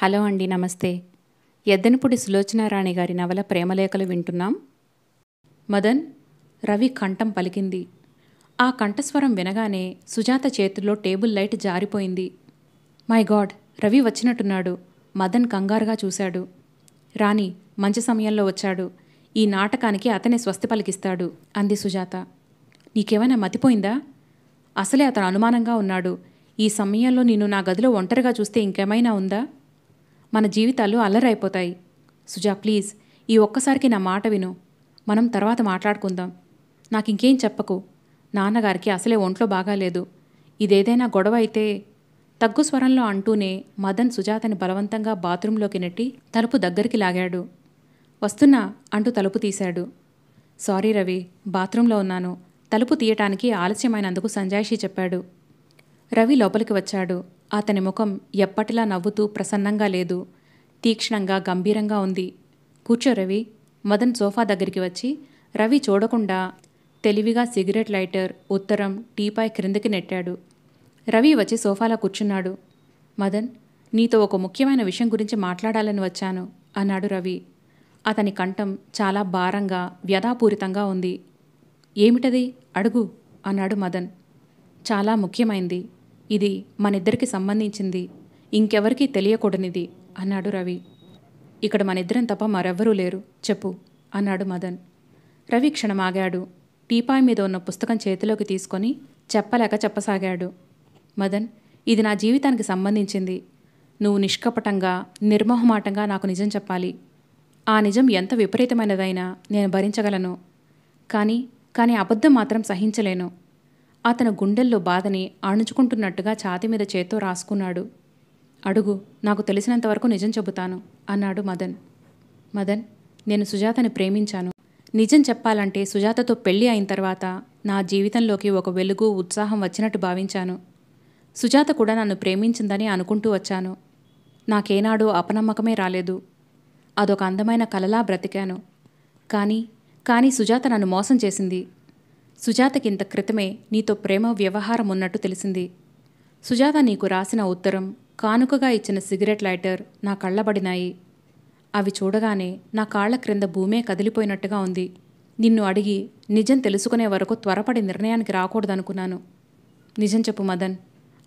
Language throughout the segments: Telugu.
హలో అండి, నమస్తే. ఎద్దనపూడి సులోచనారాణి గారి నవల ప్రేమలేఖలు వింటున్నాం. మదన్, రవి కంఠం పలికింది. ఆ కంఠస్వరం వినగానే సుజాత చేతుల్లో టేబుల్ లైట్ జారిపోయింది. మై గాడ్, రవి వచ్చినట్టున్నాడు. మదన్ కంగారుగా చూశాడు. రాణి, మంచి సమయంలో వచ్చాడు. ఈ నాటకానికి అతనే స్వస్తి పలికిస్తాడు అంది సుజాత. నీకేమైనా మతిపోయిందా? అసలే అతను అనుమానంగా ఉన్నాడు. ఈ సమయంలో నిన్ను నా గదిలో ఒంటరిగా చూస్తే ఇంకేమైనా ఉందా? మన జీవితాలు అల్లరైపోతాయి. సుజా, ప్లీజ్, ఈ ఒక్కసారికి నా మాట విను. మనం తర్వాత మాట్లాడుకుందాం. నాకింకేం చెప్పకు. నాన్నగారికి అసలే ఒంట్లో బాగాలేదు. ఇదేదైనా గొడవ అయితే... తగ్గు స్వరంలో అంటూనే మదన్ సుజాతని బలవంతంగా బాత్రూంలోకి నెట్టి తలుపు దగ్గరికి లాగాడు. వస్తున్నా అంటూ తలుపు తీశాడు. సారీ రవి, బాత్రూంలో ఉన్నాను. తలుపు తీయటానికి ఆలస్యమైనందుకు సంజాయిషి చెప్పాడు. రవి లోపలికి వచ్చాడు. అతని ముఖం ఎప్పటిలా నవ్వుతూ ప్రసన్నంగా లేదు. తీక్షణంగా, గంభీరంగా ఉంది. కూర్చో రవి. మదన్ సోఫా దగ్గరికి వచ్చి రవి చూడకుండా తెలివిగా సిగరెట్ లైటర్, ఉత్తరం, టీపాయ్ క్రిందికి నెట్టాడు. రవి వచ్చి సోఫాలో కూర్చున్నాడు. మదన్, నీతో ఒక ముఖ్యమైన విషయం గురించి మాట్లాడాలని వచ్చాను అన్నాడు రవి. అతని కంఠం చాలా భారంగా, వ్యధాపూరితంగా ఉంది. ఏమిటది? అడుగు అన్నాడు మదన్. చాలా ముఖ్యమైంది. ఇది మనిద్దరికి సంబంధించింది. ఇంకెవరికీ తెలియకూడనిది అన్నాడు రవి. ఇక్కడ మనిద్దరం తప్ప మరెవ్వరూ లేరు. చెప్పు అన్నాడు మదన్. రవి క్షణమాగాడు. టీపాయ్ మీద ఉన్న పుస్తకం చేతిలోకి తీసుకొని చెప్పలేక చెప్పసాగాడు. మదన్, ఇది నా జీవితానికి సంబంధించింది. నువ్వు నిష్కపటంగా, నిర్మోహమాటంగా నాకు నిజం చెప్పాలి. ఆ నిజం ఎంత విపరీతమైనదైనా నేను భరించగలను. కానీ అబద్ధం మాత్రం సహించలేను. అతను గుండెల్లో బాధని అణుచుకుంటున్నట్టుగా ఛాతీ మీద చేత్తో రాసుకున్నాడు. అడుగు, నాకు తెలిసినంతవరకు నిజం చెబుతాను అన్నాడు మదన్. మదన్, నేను సుజాతని ప్రేమించాను. నిజం చెప్పాలంటే సుజాతతో పెళ్లి అయిన తర్వాత నా జీవితంలోకి ఒక వెలుగు, ఉత్సాహం వచ్చినట్టు భావించాను. సుజాత కూడా నన్ను ప్రేమించిందని అనుకుంటూ వచ్చాను. నాకేనాడూ అపనమ్మకమే రాలేదు. అదొక అందమైన కలలా బ్రతికాను. కానీ సుజాత నన్ను మోసం చేసింది. సుజాతకింత క్రితమే నీతో ప్రేమ వ్యవహారం ఉన్నట్టు తెలిసింది. సుజాత నీకు రాసిన ఉత్తరం, కానుకగా ఇచ్చిన సిగరెట్ లైటర్ నా కళ్ళబడినాయి. అవి చూడగానే నా కాళ్ల క్రింద భూమే కదిలిపోయినట్టుగా ఉంది. నిన్ను అడిగి నిజం తెలుసుకునే వరకు త్వరపడి నిర్ణయానికి రాకూడదనుకున్నాను. నిజం చెప్పు మదన్.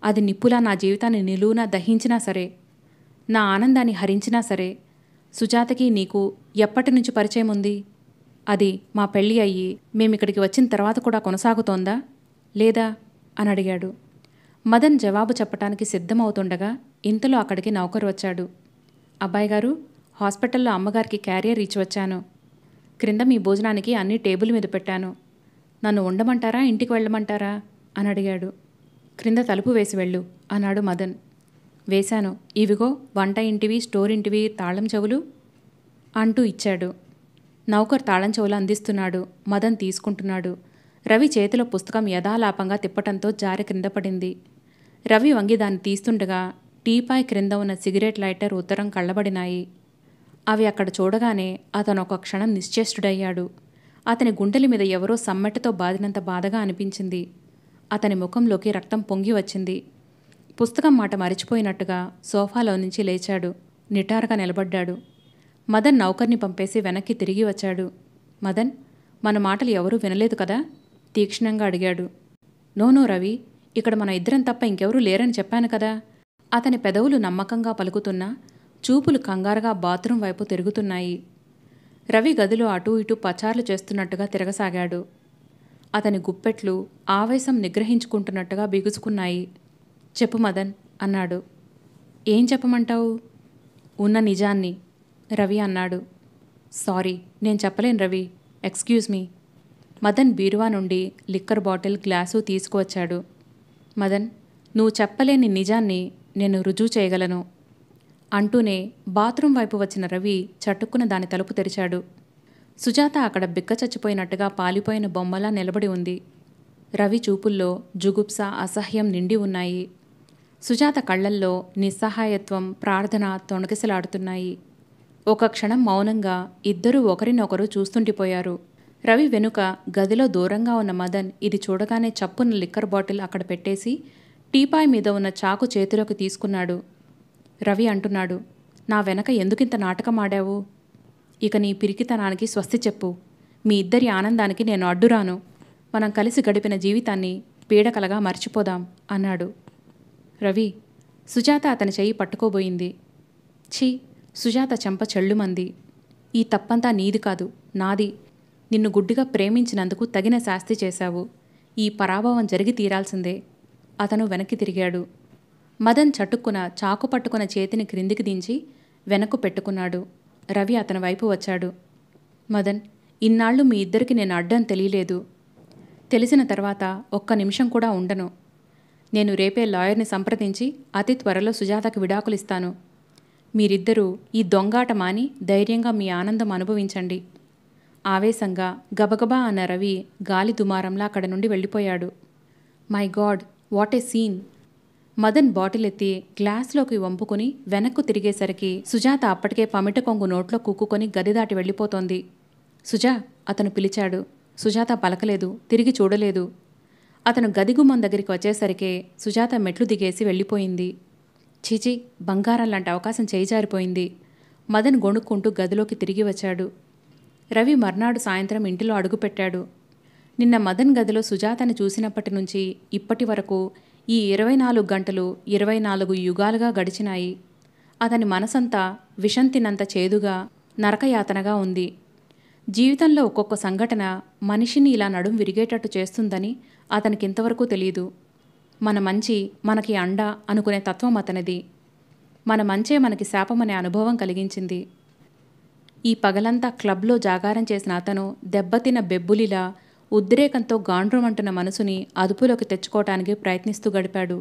అది నిప్పులా నా జీవితాన్ని నిలువునా దహించినా సరే, నా ఆనందాన్ని హరించినా సరే, సుజాతకి నీకు ఎప్పటి నుంచి పరిచయం ఉంది? అది మా పెళ్ళి అయ్యి మేమిక్కడికి వచ్చిన తర్వాత కూడా కొనసాగుతోందా లేదా అని అడిగాడు. మదన్ జవాబు చెప్పటానికి సిద్ధమవుతుండగా ఇంతలో అక్కడికి నౌకరు వచ్చాడు. అబ్బాయి గారు, హాస్పిటల్లో అమ్మగారికి క్యారియర్ ఇచ్చి వచ్చాను. క్రింద మీ భోజనానికి అన్ని టేబుల్ మీద పెట్టాను. నన్ను ఉండమంటారా, ఇంటికి వెళ్ళమంటారా అని అడిగాడు. క్రింద తలుపు వేసి వెళ్ళు అన్నాడు మదన్. వేశాను. ఇవిగో వంట ఇంటివి, స్టోర్ ఇంటివి తాళం చెవులు అంటూ ఇచ్చాడు. నౌకర్ తాళం చెవులు అందిస్తున్నాడు. మదన్ తీసుకుంటున్నాడు. రవి చేతిలో పుస్తకం యథాలాపంగా తిప్పటంతో జారి క్రింద పడింది. రవి వంగి దాన్ని తీస్తుండగా టీపాయ్ క్రింద ఉన్న సిగరెట్ లైటర్, ఉత్తరం కళ్ళబడినాయి. అవి అక్కడ చూడగానే అతను ఒక క్షణం నిశ్చేష్టుడయ్యాడు. అతని గుండెల మీద ఎవరో సమ్మెటతో బాదినంత బాధగా అనిపించింది. అతని ముఖంలోకి రక్తం పొంగి వచ్చింది. పుస్తకం మాట మరిచిపోయినట్టుగా సోఫాలో నుంచి లేచాడు. నిటారుగా నిలబడ్డాడు. మదన్ నౌకర్ని పంపేసి వెనక్కి తిరిగి వచ్చాడు. మదన్, మన మాటలు ఎవరూ వినలేదు కదా? తీక్షణంగా అడిగాడు. నో రవి, ఇక్కడ మన ఇద్దరం తప్ప ఇంకెవరూ లేరని చెప్పాను కదా. అతని పెదవులు నమ్మకంగా పలుకుతున్నా చూపులు కంగారుగా బాత్రూం వైపు తిరుగుతున్నాయి. రవి గదిలో అటూ ఇటూ పచార్లు చేస్తున్నట్టుగా తిరగసాగాడు. అతని గుప్పెట్లు ఆవేశం నిగ్రహించుకుంటున్నట్టుగా బిగుసుకున్నాయి. చెప్పు మదన్ అన్నాడు. ఏం చెప్పమంటావు? ఉన్న నిజాన్ని రవి అన్నాడు. సారీ, నేను చెప్పలేను రవి, ఎక్స్క్యూజ్ మీ. మదన్ బీరువా నుండి లిక్కర్ బాటిల్, గ్లాసు తీసుకువచ్చాడు. మదన్, నువ్వు చెప్పలేని నిజాన్ని నేను రుజువు చేయగలను అంటూనే బాత్రూం వైపు వచ్చిన రవి చటుక్కున దాని తలుపు తెరిచాడు. సుజాత అక్కడ బిక్క చచ్చిపోయినట్టుగా పాలిపోయిన బొమ్మలా నిలబడి ఉంది. రవి చూపుల్లో జుగుప్స, అసహ్యం నిండి ఉన్నాయి. సుజాత కళ్లల్లో నిస్సహాయత్వం, ప్రార్థన తొణకిసలాడుతున్నాయి. ఒక క్షణం మౌనంగా ఇద్దరూ ఒకరినొకరు చూస్తుండిపోయారు. రవి వెనుక గదిలో దూరంగా ఉన్న మదన్ ఇది చూడగానే చప్పున లిక్కర్ బాటిల్ అక్కడ పెట్టేసి టీపాయ్ మీద ఉన్న చాకు చేతిలోకి తీసుకున్నాడు. రవి అంటున్నాడు, నా వెనక ఎందుకింత నాటకమాడావు? ఇక నీ పిరికితనానికి స్వస్తి చెప్పు. మీ ఇద్దరి ఆనందానికి నేను అడ్డురాను. మనం కలిసి గడిపిన జీవితాన్ని పీడకలగా మర్చిపోదాం అన్నాడు. రవి, సుజాత అతని చెయ్యి పట్టుకోబోయింది. ఛీ! సుజాత చెంప చెళ్ళుమంది. ఈ తప్పంతా నీది కాదు, నాది. నిన్ను గుడ్డిగా ప్రేమించినందుకు తగిన శాస్తి చేశావు. ఈ పరాభవం జరిగి తీరాల్సిందే. అతను వెనక్కి తిరిగాడు. మదన్ చటుక్కున చాకు పట్టుకున్న చేతిని క్రిందికి దించి వెనక్కు పెట్టుకున్నాడు. రవి అతని వైపు వచ్చాడు. మదన్, ఇన్నాళ్ళు మీ ఇద్దరికి నేను అడ్డం తెలియలేదు. తెలిసిన తర్వాత ఒక్క నిమిషం కూడా ఉండను. నేను రేపే లాయర్ని సంప్రదించి అతి త్వరలో సుజాతకి విడాకులిస్తాను. మీరిద్దరూ ఈ దొంగాట మాని ధైర్యంగా మీ ఆనందం అనుభవించండి. ఆవేశంగా గబగబా అన్న రవి గాలి దుమారంలా అక్కడ నుండి వెళ్ళిపోయాడు. My god, what a scene! Madan bottle ఎత్తి గ్లాస్లోకి వంపుకొని వెనక్కు తిరిగేసరికి సుజాత అప్పటికే పమిట కొంగు నోట్లో కుక్కుకొని గది దాటి వెళ్ళిపోతోంది. సుజా, అతను పిలిచాడు. సుజాత పలకలేదు, తిరిగి చూడలేదు. అతను గదిగుమ్మం దగ్గరికి వచ్చేసరికే సుజాత మెట్లు దిగేసి వెళ్ళిపోయింది. చీచి, బంగారం లాంటి అవకాశం చేయిజారిపోయింది. మదన్ గొణుక్కుంటూ గదిలోకి తిరిగి వచ్చాడు. రవి మర్నాడు సాయంత్రం ఇంటిలో అడుగుపెట్టాడు. నిన్న మదన్ గదిలో సుజాతని చూసినప్పటి నుంచి ఇప్పటి వరకు ఈ 24 గంటలు 24 యుగాలుగా గడిచినాయి. అతని మనసంతా విషం తిన్నంత చేదుగా, నరకయాతనగా ఉంది. జీవితంలో ఒక్కొక్క సంఘటన మనిషిని ఇలా నడుం విరిగేటట్టు చేస్తుందని అతనికింతవరకు తెలీదు. మన మంచి మనకి అండ అనుకునే తత్వం అతనిది. మన మంచే మనకి శాపమనే అనుభవం కలిగించింది. ఈ పగలంతా క్లబ్లో జాగారం చేసిన అతను దెబ్బతిన్న బెబ్బులిలా ఉద్రేకంతో గాండ్రుమంటున్న మనసుని అదుపులోకి తెచ్చుకోవటానికి ప్రయత్నిస్తూ గడిపాడు.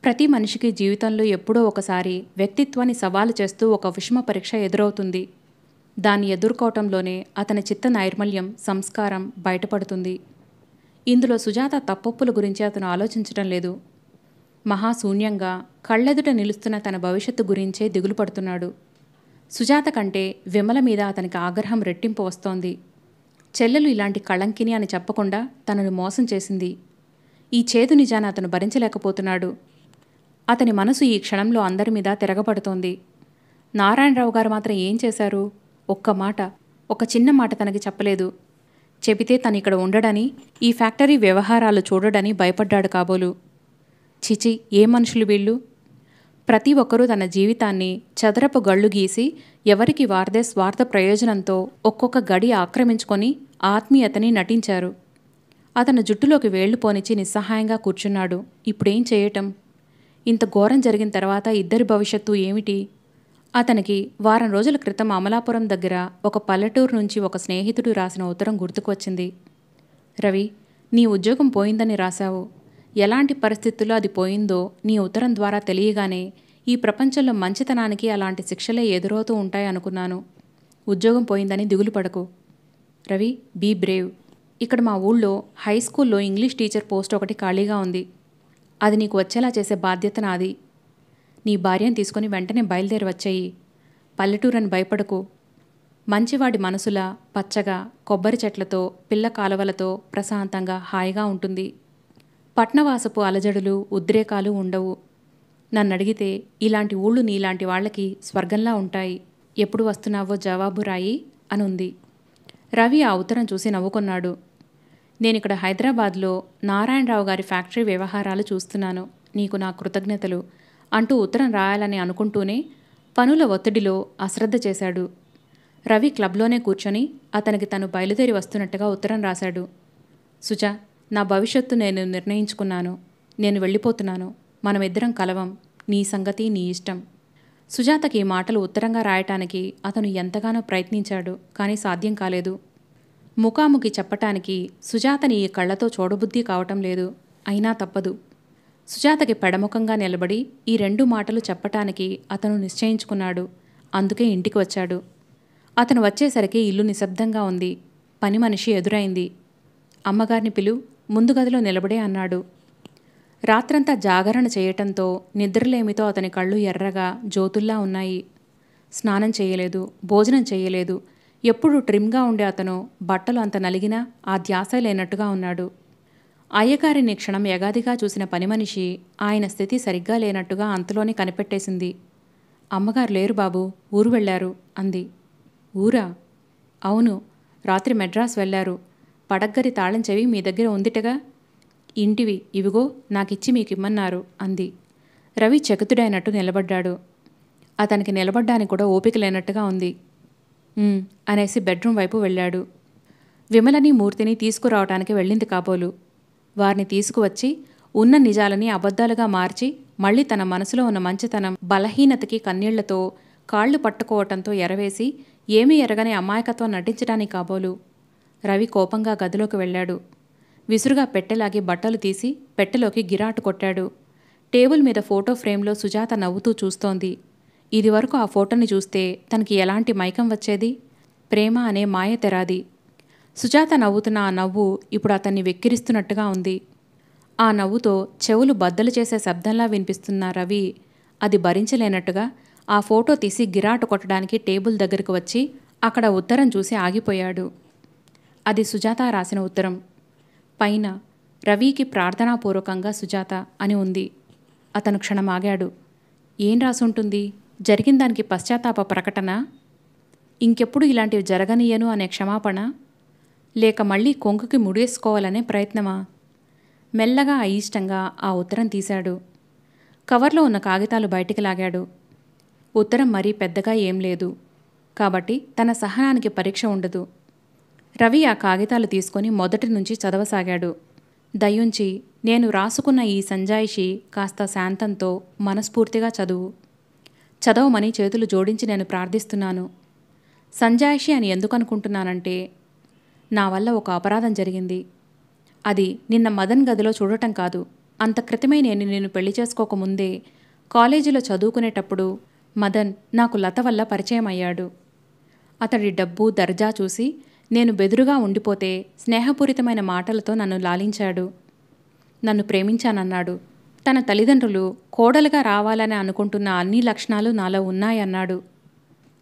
ప్రతి మనిషికి జీవితంలో ఎప్పుడో ఒకసారి వ్యక్తిత్వాన్ని సవాలు చేస్తూ ఒక విషమ పరీక్ష ఎదురవుతుంది. దాన్ని ఎదుర్కోవటంలోనే అతని చిత్త నైర్మల్యం, సంస్కారం బయటపడుతుంది. ఇందులో సుజాత తప్పొప్పుల గురించి అతను ఆలోచించటం లేదు. మహాశూన్యంగా కళ్ళెదుట నిలుస్తున్న తన భవిష్యత్తు గురించే దిగులు పడుతున్నాడు. సుజాత కంటే విమల మీద అతనికి ఆగ్రహం రెట్టింపు వస్తోంది. చెల్లెలు ఇలాంటి కళంకిని అని చెప్పకుండా తనను మోసం చేసింది. ఈ చేదు నిజాన్ని అతను భరించలేకపోతున్నాడు. అతని మనసు ఈ క్షణంలో అందరి మీద తిరగబడుతోంది. నారాయణరావు గారు మాత్రం ఏం చేశారు? ఒక్క మాట, ఒక చిన్న మాట తనకి చెప్పలేదు. చెబితే తను ఇక్కడ ఉండడని, ఈ ఫ్యాక్టరీ వ్యవహారాలు చూడడని భయపడ్డాడు కాబోలు. చిచి, ఏ మనుషులు వీళ్ళు! ప్రతి ఒక్కరూ తన జీవితాన్ని చదరపు గళ్ళు గీసి ఎవరికి వారిదే స్వార్థ ప్రయోజనంతో ఒక్కొక్క గడి ఆక్రమించుకొని ఆత్మీయతని నటించారు. అతను జుట్టులోకి వేళ్లు పోనిచ్చి నిస్సహాయంగా కూర్చున్నాడు. ఇప్పుడేం చేయటం? ఇంత ఘోరం జరిగిన తర్వాత ఇద్దరి భవిష్యత్తు ఏమిటి? అతనికి వారం రోజుల క్రితం అమలాపురం దగ్గర ఒక పల్లెటూరు నుంచి ఒక స్నేహితుడు రాసిన ఉత్తరం గుర్తుకు వచ్చింది. రవి, నీ ఉద్యోగం పోయిందని రాశావు. ఎలాంటి పరిస్థితుల్లో అది పోయిందో నీ ఉత్తరం ద్వారా తెలియగానే ఈ ప్రపంచంలో మంచితనానికి అలాంటి శిక్షలే ఎదురవుతూ ఉంటాయనుకున్నాను. ఉద్యోగం పోయిందని దిగులు పడకు. Ravi, be brave. ఇక్కడ మా ఊళ్ళో హై స్కూల్లో ఇంగ్లీష్ టీచర్ పోస్ట్ ఒకటి ఖాళీగా ఉంది. అది నీకు వచ్చేలా చేసే బాధ్యత నాది. నీ భార్యను తీసుకుని వెంటనే బయలుదేరి వచ్చేయి. పల్లెటూరని భయపడకు. మంచివాడి మనసులా పచ్చగా కొబ్బరి చెట్లతో, పిల్ల కాలువలతో ప్రశాంతంగా హాయిగా ఉంటుంది. పట్నవాసపు అలజడులు, ఉద్రేకాలు ఉండవు. నన్నడిగితే ఇలాంటి ఊళ్ళు నీలాంటి వాళ్లకి స్వర్గంలా ఉంటాయి. ఎప్పుడు వస్తున్నావో జవాబు రాయి అనుంది. రవి ఆ ఉత్తరం చూసి నవ్వుకున్నాడు. నేనిక్కడ హైదరాబాద్లో నారాయణరావు గారి ఫ్యాక్టరీ వ్యవహారాలు చూస్తున్నాను. నీకు నా కృతజ్ఞతలు అంటూ ఉత్తరం రాయాలని అనుకుంటూనే పనుల ఒత్తిడిలో అశ్రద్ధ చేశాడు. రవి క్లబ్లోనే కూర్చొని అతనికి తను బయలుదేరి వస్తున్నట్టుగా ఉత్తరం రాశాడు. సుజా, నా భవిష్యత్తు నేను నిర్ణయించుకున్నాను. నేను వెళ్ళిపోతున్నాను. మనమిద్దరం కలవం. నీ సంగతి నీ ఇష్టం. సుజాతకి ఈ మాటలు ఉత్తరంగా రాయటానికి అతను ఎంతగానో ప్రయత్నించాడు. కానీ సాధ్యం కాలేదు. ముఖాముఖి చెప్పటానికి సుజాతని ఈ కళ్లతో చూడబుద్ధి కావటం లేదు. అయినా తప్పదు. సుజాతకి పెడముఖంగా నిలబడి ఈ 2 మాటలు చెప్పటానికి అతను నిశ్చయించుకున్నాడు. అందుకే ఇంటికి వచ్చాడు. అతను వచ్చేసరికి ఇల్లు నిశ్శబ్దంగా ఉంది. పని మనిషి ఎదురైంది. అమ్మగారిని పిలు, ముందు గదిలో నిలబడే అన్నాడు. రాత్రంతా జాగరణ చేయటంతో నిద్రలేమితో అతని కళ్ళు ఎర్రగా జ్యోతుల్లా ఉన్నాయి. స్నానం చేయలేదు, భోజనం చేయలేదు. ఎప్పుడు ట్రిమ్గా ఉండే అతను బట్టలు అంత నలిగినా ఆ ధ్యాస లేనట్టుగా ఉన్నాడు. అయ్యగారిని క్షణం యగాదిగా చూసిన పని మనిషి ఆయన స్థితి సరిగ్గా లేనట్టుగా అంతలోనే కనిపెట్టేసింది. అమ్మగారు లేరు బాబు, ఊరు వెళ్ళారు అంది. ఊరా? అవును, రాత్రి మెడ్రాస్ వెళ్ళారు. పడగ్గది తాళం చెవి మీ దగ్గర ఉందిటగా. ఇంటివి ఇవిగో నాకిచ్చి మీకిమ్మన్నారు అంది. రవి చకితుడైనట్టు నిలబడ్డాడు. అతనికి నిలబడ్డానికి కూడా ఓపిక లేనట్టుగా ఉంది. అనేసి బెడ్రూమ్ వైపు వెళ్ళాడు. విమలని మూర్తిని తీసుకురావటానికి వెళ్ళింది కాబోలు. వారిని తీసుకువచ్చి ఉన్న నిజాలని అబద్ధాలుగా మార్చి మళ్ళీ తన మనసులో ఉన్న మంచితనం బలహీనతకి కన్నీళ్లతో కాళ్లు పట్టుకోవటంతో ఎరవేసి ఏమీ ఎరగని అమాయకత్వం నటించడానికి కాబోలు. రవి కోపంగా గదిలోకి వెళ్ళాడు. విసురుగా పెట్టెలాగి బట్టలు తీసి పెట్టెలోకి గిరాటు కొట్టాడు. టేబుల్ మీద ఫోటో ఫ్రేమ్లో సుజాత నవ్వుతూ చూస్తోంది. ఇదివరకు ఆ ఫోటోని చూస్తే తనకి ఎలాంటి మైకం వచ్చేది? ప్రేమ అనే మాయ తెరాది. సుజాత నవ్వుతున్న ఆ నవ్వు ఇప్పుడు అతన్ని వెక్కిరిస్తున్నట్టుగా ఉంది. ఆ నవ్వుతో చెవులు బద్దలు చేసే శబ్దంలా వినిపిస్తున్న రవి అది భరించలేనట్టుగా ఆ ఫోటో తీసి గిరాటు కొట్టడానికి టేబుల్ దగ్గరకు వచ్చి అక్కడ ఉత్తరం చూసి ఆగిపోయాడు. అది సుజాత రాసిన ఉత్తరం. పైన రవికి ప్రార్థనాపూర్వకంగా సుజాత అని ఉంది. అతను క్షణం ఆగాడు. ఏం రాసుంటుంది? జరిగిన దానికి పశ్చాత్తాప ప్రకటన? ఇంకెప్పుడు ఇలాంటివి జరగనీయను అనే క్షమాపణ? లేక మళ్ళీ కొంగుకి ముడేసుకోవాలనే ప్రయత్నమా? మెల్లగా అయిష్టంగా ఆ ఉత్తరం తీశాడు. కవర్లో ఉన్న కాగితాలు బయటికి లాగాడు. ఉత్తరం మరీ పెద్దగా ఏం లేదు కాబట్టి తన సహనానికి పరీక్ష ఉండదు. రవి ఆ కాగితాలు తీసుకొని మొదటి నుంచి చదవసాగాడు. దయుంచి నేను రాసుకున్న ఈ సంజాయిషి కాస్త శాంతంతో మనస్ఫూర్తిగా చదవమని చేతులు జోడించి నేను ప్రార్థిస్తున్నాను. సంజాయిషి అని ఎందుకు అనుకుంటున్నానంటే నా వల్ల ఒక అపరాధం జరిగింది. అది నిన్న మదన్ గదిలో చూడటం కాదు. అంత క్రితమే నేను నిన్ను పెళ్లి చేసుకోకముందే కాలేజీలో చదువుకునేటప్పుడు మదన్ నాకు లత వల్ల పరిచయం అయ్యాడు. అతడి డబ్బు దర్జా చూసి నేను బెదురుగా ఉండిపోతే స్నేహపూరితమైన మాటలతో నన్ను లాలించాడు. నన్ను ప్రేమించానన్నాడు. తన తల్లిదండ్రులు కోడలుగా రావాలని అనుకుంటున్న అన్ని లక్షణాలు నాలో ఉన్నాయన్నాడు.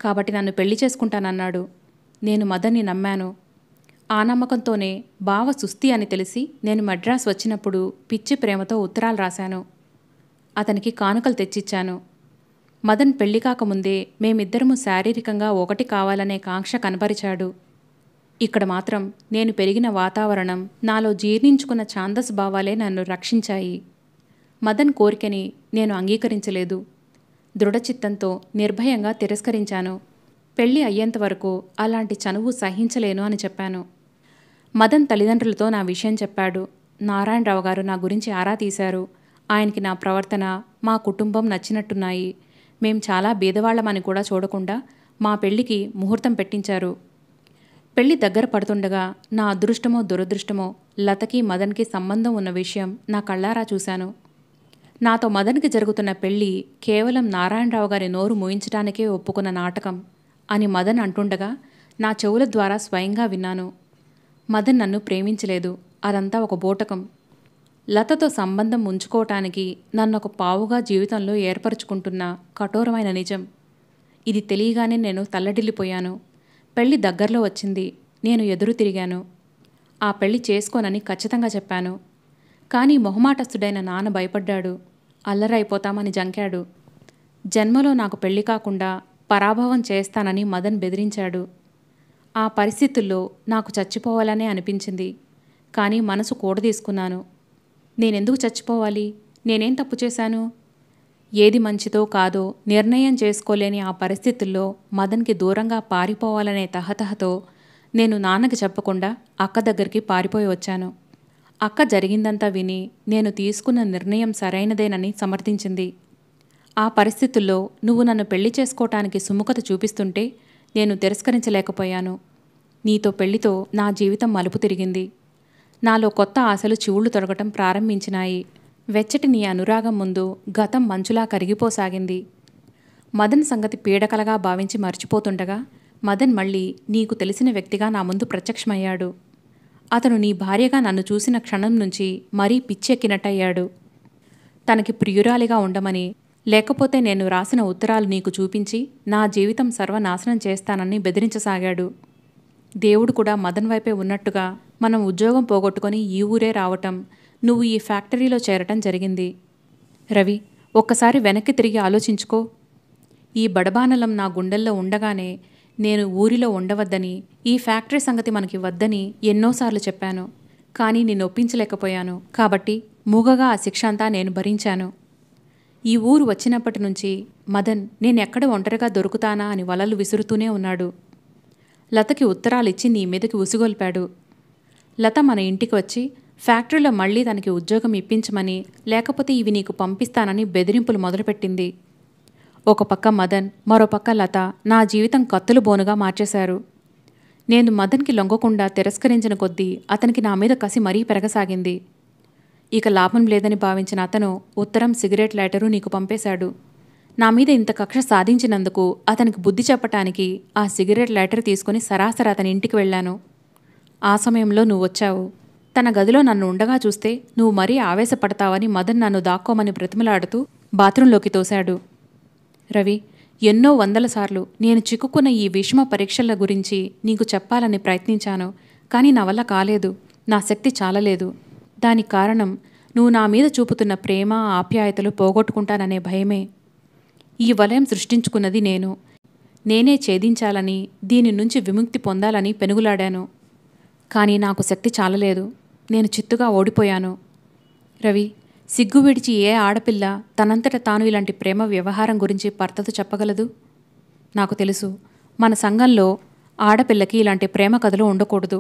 కాబట్టి నన్ను పెళ్లి చేసుకుంటానన్నాడు. నేను మదన్ని నమ్మాను. ఆ నమ్మకంతోనే బావ సుస్థి అని తెలిసి నేను మద్రాస్ వచ్చినప్పుడు పిచ్చి ప్రేమతో ఉత్తరాలు రాశాను. అతనికి కానుకలు తెచ్చిచ్చాను. మదన్ పెళ్లి కాకముందే మేమిద్దరము శారీరకంగా ఒకటి కావాలనే కాంక్ష కనపరిచాడు. ఇక్కడ మాత్రం నేను పెరిగిన వాతావరణం, నాలో జీర్ణించుకున్న ఛాందస్ భావాలే నన్ను రక్షించాయి. మదన్ కోరికని నేను అంగీకరించలేదు. దృఢచిత్తంతో నిర్భయంగా తిరస్కరించాను. పెళ్లి అయ్యేంతవరకు అలాంటి చనువు సహించలేను అని చెప్పాను. మదన్ తల్లిదండ్రులతో నా విషయం చెప్పాడు. నారాయణరావు గారు నా గురించి ఆరా తీశారు. ఆయనకి నా ప్రవర్తన, మా కుటుంబం నచ్చినట్టున్నాయి. మేం చాలా బీదవాళ్లమని కూడా చూడకుండా మా పెళ్లికి ముహూర్తం పెట్టించారు. పెళ్లి దగ్గర పడుతుండగా నా అదృష్టమో దురదృష్టమో లతకి మదన్కి సంబంధం ఉన్న విషయం నా కళ్ళారా చూశాను. నాతో మదన్కి జరుగుతున్న పెళ్లి కేవలం నారాయణరావు గారి నోరు మూయించడానికే ఒప్పుకున్న నాటకం అని మదన్ అంటుండగా నా చెవుల ద్వారా స్వయంగా విన్నాను. మదన్ నన్ను ప్రేమించలేదు. అదంతా ఒక బూటకం. లతతో సంబంధం ఉంచుకోవటానికి నన్నొక పావుగా జీవితంలో ఏర్పరచుకుంటున్న కఠోరమైన నిజం. ఇది తెలియగానే నేను తల్లడిల్లిపోయాను. పెళ్లి దగ్గరలో వచ్చింది. నేను ఎదురు తిరిగాను. ఆ పెళ్లి చేసుకోనని ఖచ్చితంగా చెప్పాను. కానీ మొహమాటస్తుడైన నాన్న భయపడ్డాడు. అల్లరైపోతామని జంకాడు. జన్మలో నాకు పెళ్లి కాకుండా పరాభవం చేస్తానని మదన్ బెదిరించాడు. ఆ పరిస్థితుల్లో నాకు చచ్చిపోవాలనే అనిపించింది. కానీ మనసు కూడదీసుకున్నాను. నేనెందుకు చచ్చిపోవాలి? నేనేం తప్పు చేశాను? ఏది మంచిదో కాదో నిర్ణయం చేసుకోలేని ఆ పరిస్థితుల్లో మదన్కి దూరంగా పారిపోవాలనే తహతహతో నేను నాన్నకి చెప్పకుండా అక్క దగ్గరికి పారిపోయి వచ్చాను. అక్క జరిగిందంతా విని నేను తీసుకున్న నిర్ణయం సరైనదేనని సమర్థించింది. ఆ పరిస్థితుల్లో నువ్వు నన్ను పెళ్లి చేసుకోవటానికి సుముఖత చూపిస్తుంటే నేను తిరస్కరించలేకపోయాను. నీతో పెళ్లితో నా జీవితం మలుపు తిరిగింది. నాలో కొత్త ఆశలు చివుళ్లు తొడగటం ప్రారంభించినాయి. వెచ్చటి నీ అనురాగం ముందు గతం మంచులా కరిగిపోసాగింది. మదన్ సంగతి పీడకలగా భావించి మర్చిపోతుండగా మదన్ మళ్ళీ నీకు తెలిసిన వ్యక్తిగా నా ముందు ప్రత్యక్షమయ్యాడు. అతను నీ భార్యగా నన్ను చూసిన క్షణం నుంచి మరీ పిచ్చెక్కినట్టయ్యాడు. తనకి ప్రియురాలిగా ఉండమని, లేకపోతే నేను రాసిన ఉత్తరాలు నీకు చూపించి నా జీవితం సర్వనాశనం చేస్తానని బెదిరించసాగాడు. దేవుడు కూడా మదన్ వైపే ఉన్నట్టుగా మనం ఉద్యోగం పోగొట్టుకొని ఈ ఊరే రావటం, నువ్వు ఈ ఫ్యాక్టరీలో చేరటం జరిగింది. రవి, ఒక్కసారి వెనక్కి తిరిగి ఆలోచించుకో. ఈ బడబానలం నా గుండెల్లో ఉండగానే నేను ఊరిలో ఉండవద్దని, ఈ ఫ్యాక్టరీ సంగతి మనకి వద్దని ఎన్నోసార్లు చెప్పాను. కానీ నిన్ను ఒప్పించలేకపోయాను. కాబట్టి మూగగా ఆ శిక్ష అంతా నేను భరించాను. ఈ ఊరు వచ్చినప్పటి నుంచి మదన్ నేనెక్కడ ఒంటరిగా దొరుకుతానా అని వలలు విసురుతూనే ఉన్నాడు. లతకి ఉత్తరాలిచ్చి నీ మీదకి ఉసిగొల్పాడు. లత మన ఇంటికి వచ్చి ఫ్యాక్టరీలో మళ్లీ తనకి ఉద్యోగం ఇప్పించమని, లేకపోతే ఇవి నీకు పంపిస్తానని బెదిరింపులు మొదలుపెట్టింది. ఒక పక్క మదన్, మరో పక్క లత నా జీవితం కత్తులు బోనుగా మార్చేశారు. నేను మదన్కి లొంగకుండా తిరస్కరించిన కొద్దీ అతనికి నా మీద కసి మరీ పెరగసాగింది. ఇక లాభం లేదని భావించిన అతను ఉత్తరం, సిగరెట్ లైటరు నీకు పంపేశాడు. నా మీద ఇంత కక్ష సాధించినందుకు అతనికి బుద్ధి చెప్పటానికి ఆ సిగరెట్ లైటర్ తీసుకుని సరాసరి అతని ఇంటికి వెళ్ళాను. ఆ సమయంలో నువ్వొచ్చావు. తన గదిలో నన్ను ఉండగా చూస్తే నువ్వు మరీ ఆవేశపడతావని మదన్ నన్ను దాక్కోమని బ్రతిమలాడుతూ బాత్రూంలోకి తోశాడు. రవి, ఎన్నో వందల సార్లు నేను చిక్కుకున్న ఈ విషమ పరీక్షల గురించి నీకు చెప్పాలని ప్రయత్నించాను. కానీ నా వల్ల కాలేదు. నా శక్తి చాలలేదు. దానికి కారణం నువ్వు నా మీద చూపుతున్న ప్రేమ, ఆప్యాయతలు పోగొట్టుకుంటాననే భయమే. ఈ వలయం సృష్టించుకున్నది నేను. నేనే ఛేదించాలని, దీని నుంచి విముక్తి పొందాలని పెనుగులాడాను. కానీ నాకు శక్తి చాలలేదు. నేను చిత్తుగా ఓడిపోయాను. రవి, సిగ్గు విడిచి ఏ ఆడపిల్ల తనంతట తాను ఇలాంటి ప్రేమ వ్యవహారం గురించి భర్తతో చెప్పగలదు? నాకు తెలుసు, మన సంఘంలో ఆడపిల్లకి ఇలాంటి ప్రేమ కథలు ఉండకూడదు.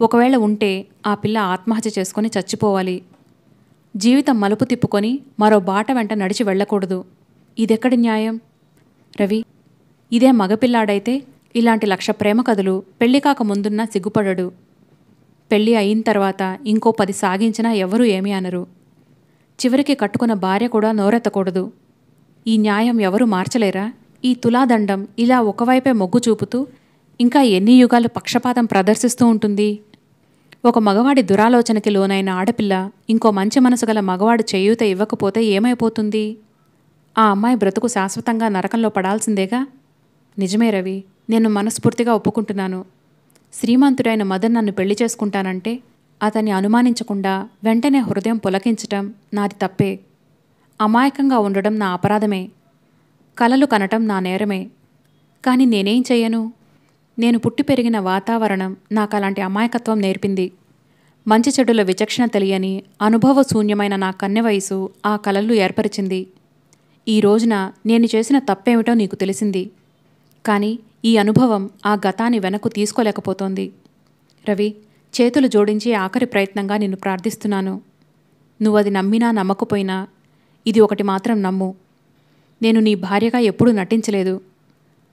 ఒకవేళ ఉంటే ఆ పిల్ల ఆత్మహత్య చేసుకొని చచ్చిపోవాలి. జీవితం మలుపు తిప్పుకొని మరో బాట వెంట నడిచి వెళ్ళకూడదు. ఇదెక్కడి న్యాయం? రవి, ఇదే మగపిల్లాడైతే ఇలాంటి 1,00,000 ప్రేమ కథలు పెళ్లికాక ముందున్నా సిగ్గుపడడు. పెళ్ళి అయిన తర్వాత ఇంకో 10 సాగించినా ఎవరూ ఏమీ అనరు. చివరికి కట్టుకున్న భార్య కూడా నోరెత్తకూడదు. ఈ న్యాయం ఎవరూ మార్చలేరా? ఈ తులాదండం ఇలా ఒకవైపే మొగ్గు చూపుతూ ఇంకా ఎన్ని యుగాలు పక్షపాతం ప్రదర్శిస్తూ ఉంటుంది? ఒక మగవాడి దురాలోచనకి లోనైన ఆడపిల్ల ఇంకో మంచి మనసు గల మగవాడు చేయూత ఇవ్వకపోతే ఏమైపోతుంది? ఆ అమ్మాయి బ్రతుకు శాశ్వతంగా నరకంలో పడాల్సిందేగా? నిజమే రవి, నేను మనస్ఫూర్తిగా ఒప్పుకుంటున్నాను. శ్రీమంతుడైన మదన్ నన్ను పెళ్లి చేసుకుంటానంటే అతన్ని అనుమానించకుండా వెంటనే హృదయం పులకించటం నాది తప్పే. అమాయకంగా ఉండడం నా అపరాధమే. కలలు కనటం నా నేరమే. కానీ నేనేం చెయ్యను? నేను పుట్టి పెరిగిన వాతావరణం నాకు అలాంటి అమాయకత్వం నేర్పింది. మంచి చెడుల విచక్షణ తెలియని, అనుభవశూన్యమైన నా కన్నె వయసు ఆ కలలు ఏర్పరిచింది. ఈ రోజున నేను చేసిన తప్పేమిటో నీకు తెలిసింది. కానీ ఈ అనుభవం ఆ గతాన్ని వెనక్కు తీసుకోలేకపోతోంది. రవి, చేతులు జోడించి ఆఖరి ప్రయత్నంగా నిన్ను ప్రార్థిస్తున్నాను. నువ్వది నమ్మినా నమ్మకపోయినా ఇది ఒకటి మాత్రం నమ్ము. నేను నీ భార్యగా ఎప్పుడూ నటించలేదు.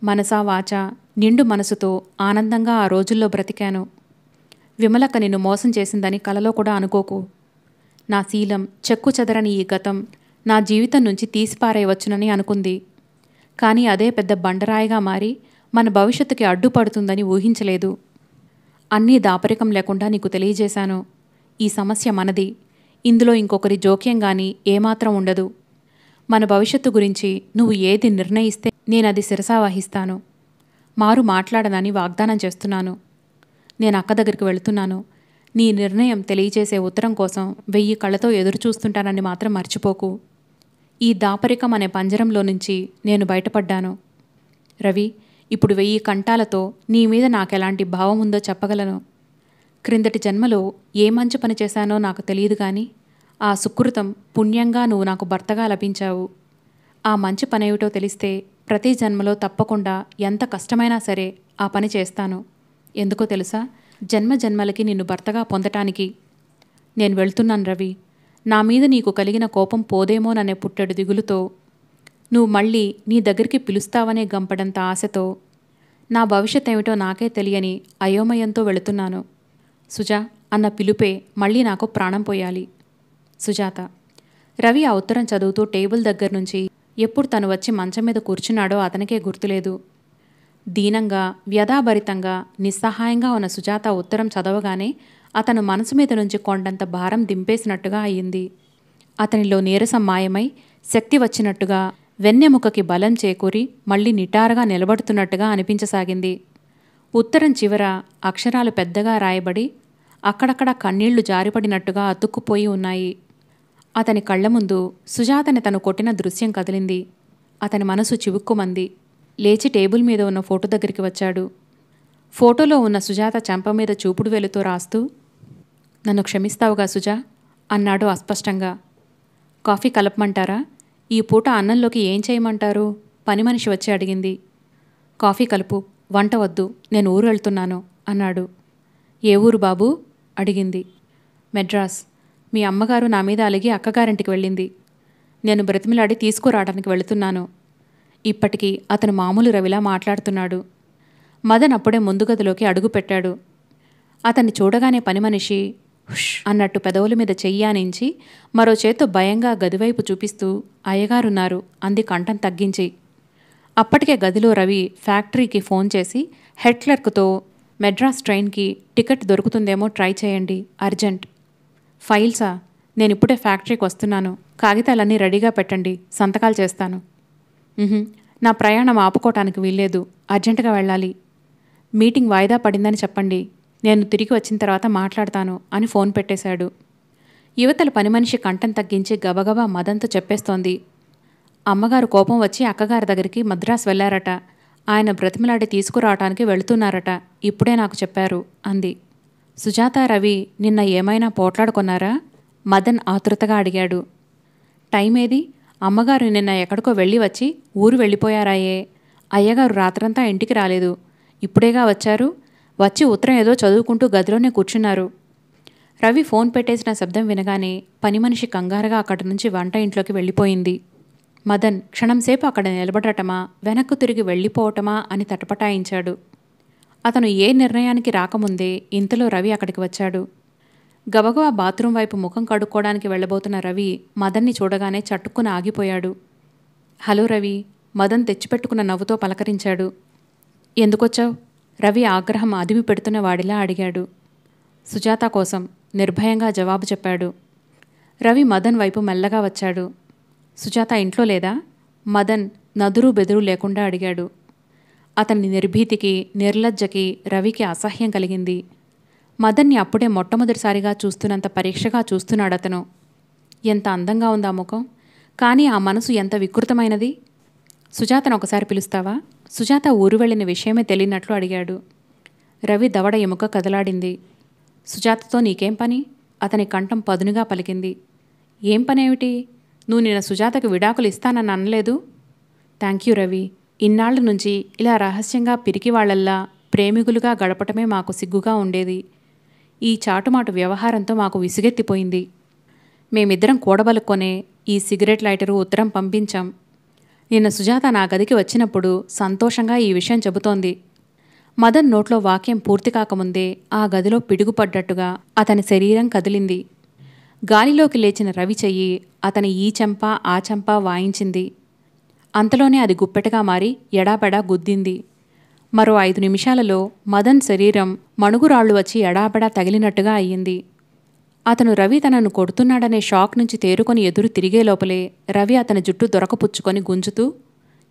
మనసా వాచా నిండు మనసుతో ఆనందంగా ఆ రోజుల్లో బ్రతికాను. విమలక్క నిన్ను మోసం చేసిందని కలలో కూడా అనుకోకు. నా శీలం, చెక్కు చెదరని ఈ గతం నా జీవితం నుంచి తీసిపారేయవచ్చునని అనుకుంది. కానీ అదే పెద్ద బండరాయిగా మారి మన భవిష్యత్తుకి అడ్డుపడుతుందని ఊహించలేదు. అన్నీ దాపరికం లేకుండా నీకు తెలియజేశాను. ఈ సమస్య మనది. ఇందులో ఇంకొకరి జోక్యం గాని ఏమాత్రం ఉండదు. మన భవిష్యత్తు గురించి నువ్వు ఏది నిర్ణయిస్తే నేనది శిరసావహిస్తాను. మారు మాట్లాడనని వాగ్దానం చేస్తున్నాను. నేను అక్క దగ్గరికి వెళుతున్నాను. నీ నిర్ణయం తెలియచేసే ఉత్తరం కోసం 1000 కళ్ళతో ఎదురుచూస్తుంటానని మాత్రం మర్చిపోకు. ఈ దాపరికం అనే పంజరంలో నుంచి నేను బయటపడ్డాను. రవి, ఇప్పుడు 1000 కంఠాలతో నీ మీద నాకెలాంటి భావం ఉందో చెప్పగలను. క్రిందటి జన్మలో ఏ మంచి పని చేశానో నాకు తెలియదు కానీ ఆ సుకృతం పుణ్యంగా నువ్వు నాకు భర్తగా లభించావు. ఆ మంచి పనేమిటో తెలిస్తే ప్రతి జన్మలో తప్పకుండా ఎంత కష్టమైనా సరే ఆ పని చేస్తాను. ఎందుకో తెలుసా? జన్మ జన్మలకి నిన్ను భర్తగా పొందటానికి. నేను వెళ్తున్నాను రవి. నా మీద నీకు కలిగిన కోపం పోదేమోననే పుట్టెడు దిగులుతో, నువ్వు మళ్ళీ నీ దగ్గరికి పిలుస్తావనే గంపడంత ఆశతో, నా భవిష్యత్ ఏమిటో నాకే తెలియని అయోమయంతో వెళుతున్నాను. సుజా అన్న పిలుపే మళ్ళీ నాకు ప్రాణం పోయాలి. సుజాత. రవి ఆ ఉత్తరం చదువుతూ టేబుల్ దగ్గర నుంచి ఎప్పుడు తను వచ్చి మంచం మీద కూర్చున్నాడో అతనికే గుర్తులేదు. దీనంగా, వ్యధాభరితంగా, నిస్సహాయంగా ఉన్న సుజాత ఉత్తరం చదవగానే అతను మనసు మీద నుంచి కొండంత భారం దింపేసినట్టుగా అయ్యింది. అతనిలో నీరసం మాయమై శక్తి వచ్చినట్టుగా, వెన్నెముకకి బలం చేకూరి మళ్ళీ నిటారుగా నిలబడుతున్నట్టుగా అనిపించసాగింది. ఉత్తరం చివర అక్షరాలు పెద్దగా రాయబడి అక్కడక్కడ కన్నీళ్లు జారిపడినట్టుగా అతుక్కుపోయి ఉన్నాయి. అతని కళ్ల ముందు సుజాతని తను కొట్టిన దృశ్యం కదిలింది. అతని మనసు చివుక్కుమంది. లేచి టేబుల్ మీద ఉన్న ఫోటో దగ్గరికి వచ్చాడు. ఫోటోలో ఉన్న సుజాత చెంప మీద చూపుడు వేలుతో రాస్తూ, "నన్ను క్షమిస్తావుగా సుజా?" అన్నాడు అస్పష్టంగా. "కాఫీ కలపమంటారా? ఈ పూట అన్నంలోకి ఏం చేయమంటారు?" పని మనిషి వచ్చి అడిగింది. "కాఫీ కలుపు, వంట వద్దు, నేను ఊరు వెళ్తున్నాను" అన్నాడు. "ఏ ఊరు బాబూ?" అడిగింది. "మెడ్రాస్. మీ అమ్మగారు నా మీద అలిగి అక్కగారింటికి వెళ్ళింది. నేను బ్రతిమిలాడి తీసుకురావడానికి వెళుతున్నాను." ఇప్పటికీ అతను మామూలు రవిలా మాట్లాడుతున్నాడు. మదన్ అప్పుడే ముందు గదిలోకి అడుగుపెట్టాడు. అతన్ని చూడగానే పని మనిషి హుష్ అన్నట్టు పెదవుల మీద చెయ్యానించి మరో చేత్తో భయంగా గదివైపు చూపిస్తూ, "అయ్యగారున్నారు" అంది కంఠం తగ్గించి. అప్పటికే గదిలో రవి ఫ్యాక్టరీకి ఫోన్ చేసి హెడ్ క్లర్క్తో, "మెడ్రాస్ ట్రైన్కి టికెట్ దొరుకుతుందేమో ట్రై చేయండి, అర్జెంట్." "ఫైల్సా? నేనిప్పుడే ఫ్యాక్టరీకి వస్తున్నాను, కాగితాలన్నీ రెడీగా పెట్టండి, సంతకాలు చేస్తాను." "నా ప్రయాణం ఆపుకోవటానికి వీల్లేదు, అర్జెంటుగా వెళ్ళాలి." "మీటింగ్ వాయిదా పడిందని చెప్పండి, నేను తిరిగి వచ్చిన తర్వాత మాట్లాడతాను" అని ఫోన్ పెట్టేశాడు. యువతల పని మనిషి కంఠం తగ్గించి గబగబా మదన్తో చెప్పేస్తోంది. "అమ్మగారు కోపం వచ్చి అక్కగారి దగ్గరికి మద్రాసు వెళ్లారట. ఆయన బ్రతిమలాడి తీసుకురావటానికి వెళుతున్నారట, ఇప్పుడే నాకు చెప్పారు" అంది. "సుజాత, రవి నిన్న ఏమైనా పోట్లాడుకున్నారా?" మదన్ ఆతృతగా అడిగాడు. "టైం ఏది? అమ్మగారు నిన్న ఎక్కడికో వెళ్ళి వచ్చి ఊరు వెళ్ళిపోయారాయే. అయ్యగారు రాత్రంతా ఇంటికి రాలేదు, ఇప్పుడేగా వచ్చారు. వచ్చి ఉత్తరం ఏదో చదువుకుంటూ గదిలోనే కూర్చున్నారు." రవి ఫోన్ పెట్టేసిన శబ్దం వినగానే పని మనిషి కంగారుగా అక్కడి నుంచి వంట ఇంట్లోకి వెళ్ళిపోయింది. మదన్ క్షణంసేపు అక్కడ నిలబడటమా, వెనక్కు తిరిగి వెళ్ళిపోవటమా అని తటపటాయించాడు. అతను ఏ నిర్ణయానికి రాకముందే ఇంతలో రవి అక్కడికి వచ్చాడు. గబగబా బాత్రూం వైపు ముఖం కడుక్కోవడానికి వెళ్ళబోతున్న రవి మదన్ని చూడగానే చట్టుక్కున ఆగిపోయాడు. "హలో రవి" మదన్ తెచ్చిపెట్టుకున్న నవ్వుతో పలకరించాడు. "ఎందుకొచ్చావు?" రవి ఆగ్రహం అదిమి పెడుతున్న వాడిలా అడిగాడు. "సుజాత కోసం" నిర్భయంగా జవాబు చెప్పాడు. రవి మదన్ వైపు మెల్లగా వచ్చాడు. "సుజాత ఇంట్లో లేదా?" మదన్ నదురు బెదురు లేకుండా అడిగాడు. అతని నిర్భీతికి, నిర్లజ్జకి రవికి అసహ్యం కలిగింది. మదన్ని అప్పుడే మొట్టమొదటిసారిగా చూస్తున్నంత పరీక్షగా చూస్తున్నాడతను. ఎంత అందంగా ఉందా ముఖం, కానీ ఆ మనసు ఎంత వికృతమైనది. "సుజాతను ఒకసారి పిలుస్తావా?" సుజాత ఊరు వెళ్ళిన విషయమే తెలియనట్లు అడిగాడు. రవి దవడ ఎముక కదలాడింది. "సుజాతతో నీకేం పని?" అతని కంఠం పదునుగా పలికింది. "ఏం పనేమిటి? నువ్వు నిన్న సుజాతకు విడాకులు ఇస్తానని అనలేదు?" "థ్యాంక్యూ రవి, ఇన్నాళ్ల నుంచి ఇలా రహస్యంగా పిరికివాళ్లల్లా ప్రేమికులుగా గడపటమే మాకు సిగ్గుగా ఉండేది. ఈ చాటుమాటు వ్యవహారంతో మాకు విసుగెత్తిపోయింది. మేమిద్దరం కూడబలుక్కొనే ఈ సిగరెట్ లైటరు ఉత్తరం పంపించాం. నిన్న సుజాత నా గదికి వచ్చినప్పుడు సంతోషంగా ఈ విషయం చెబుతోంది." మదన్ నోట్లో వాక్యం పూర్తి కాకముందే ఆ గదిలో పిడుగుపడ్డట్టుగా అతని శరీరం కదిలింది. గాలిలోకి లేచిన రవి చెయ్యి అతని ఈ చెంప ఆ చెంప వాయించింది. అంతలోనే అది గుప్పెటగా మారి ఎడాపెడా గుద్దింది. మరో 5 నిమిషాలలో మదన్ శరీరం మణుగురాళ్లు వచ్చి ఎడాపెడా తగిలినట్టుగా అయ్యింది. అతను రవి తనను కొడుతున్నాడనే షాక్ నుంచి తేరుకొని ఎదురు తిరిగే లోపలే రవి అతని జుట్టు దొరకపుచ్చుకొని గుంజుతూ,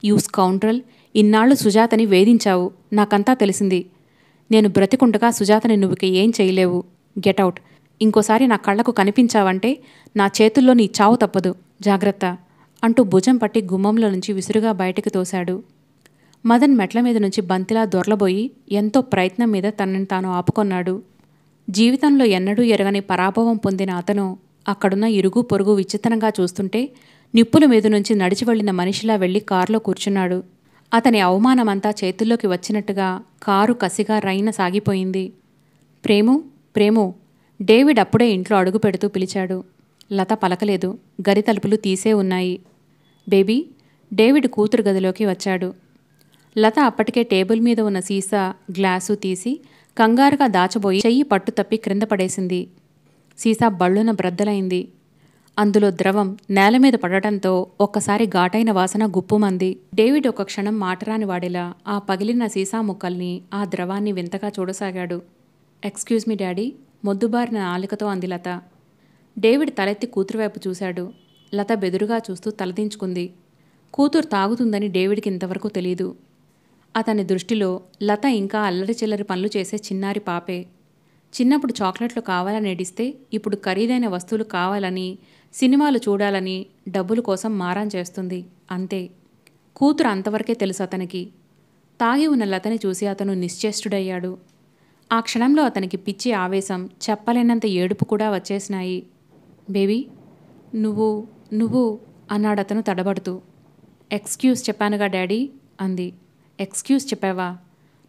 "యూ స్కౌండ్రల్, ఇన్నాళ్లు సుజాతని వేధించావు, నాకంతా తెలిసింది. నేను బ్రతికుండగా సుజాతని నువ్వుకి ఏం చేయలేవు. గెటౌట్. ఇంకోసారి నా కళ్లకు కనిపించావంటే నా చేతుల్లో నీ చావు తప్పదు, జాగ్రత్త" అంటూ భుజం పట్టి గుమ్మంలో నుంచి విసురుగా బయటికి తోశాడు. మదన్ మెట్ల మీద నుంచి బంతిలా దొర్లబోయి ఎంతో ప్రయత్నం మీద తనని తాను ఆపుకొన్నాడు. జీవితంలో ఎన్నడూ ఎరగని పరాభవం పొందిన అతను అక్కడున్న ఇరుగు పొరుగు విచిత్రంగా చూస్తుంటే నిప్పుల మీద నుంచి నడిచి వెళ్లిన మనిషిలా వెళ్లి కారులో కూర్చున్నాడు. అతని అవమానమంతా చేతుల్లోకి వచ్చినట్టుగా కారు కసిగా రైన సాగిపోయింది. "ప్రేము, ప్రేము" డేవిడ్ అప్పుడే ఇంట్లో అడుగు పెడుతూ పిలిచాడు. లత పలకలేదు. గది తలుపులు తీసే ఉన్నాయి. "బేబీ" డేవిడ్ కూతురు గదిలోకి వచ్చాడు. లత అప్పటికే టేబుల్ మీద ఉన్న సీసా, గ్లాసు తీసి కంగారుగా దాచబోయి చెయ్యి పట్టు తప్పి క్రింద పడేసింది. సీసా బళ్ళున బ్రద్దలైంది. అందులో ద్రవం నేలమీద పడటంతో ఒక్కసారి ఘాటైన వాసన గుప్పుమంది. డేవిడ్ ఒక క్షణం మాటరాని వాడిలా ఆ పగిలిన సీసా ముక్కల్ని, ఆ ద్రవాన్ని వింతగా చూడసాగాడు. "ఎక్స్క్యూజ్ మీ డాడీ" మొద్దుబారిన నాలికతో అంది లత. డేవిడ్ తలెత్తి కూతురు వైపు చూశాడు. లత బెదురుగా చూస్తూ తలదించుకుంది. కూతురు తాగుతుందని డేవిడ్కి ఇంతవరకు తెలీదు. అతని దృష్టిలో లత ఇంకా అల్లరి చిల్లరి పనులు చేసే చిన్నారి పాపే. చిన్నప్పుడు చాక్లెట్లు కావాలని ఏడిస్తే ఇప్పుడు ఖరీదైన వస్తువులు కావాలని, సినిమాలు చూడాలని, డబ్బుల కోసం మారాన్ చేస్తుంది, అంతే. కూతురు అంతవరకే తెలుసు అతనికి. తాగి ఉన్న లతని చూసి అతను నిశ్చేష్టుడయ్యాడు. ఆ క్షణంలో అతనికి పిచ్చి ఆవేశం, చెప్పలేనంత ఏడుపు కూడా వచ్చేసినాయి. బేబీ, నువ్వు నువ్వు అన్నాడతను తడబడుతూ. ఎక్స్క్యూజ్ చెప్పానుగా డాడీ అంది. ఎక్స్క్యూజ్ చెప్పావా?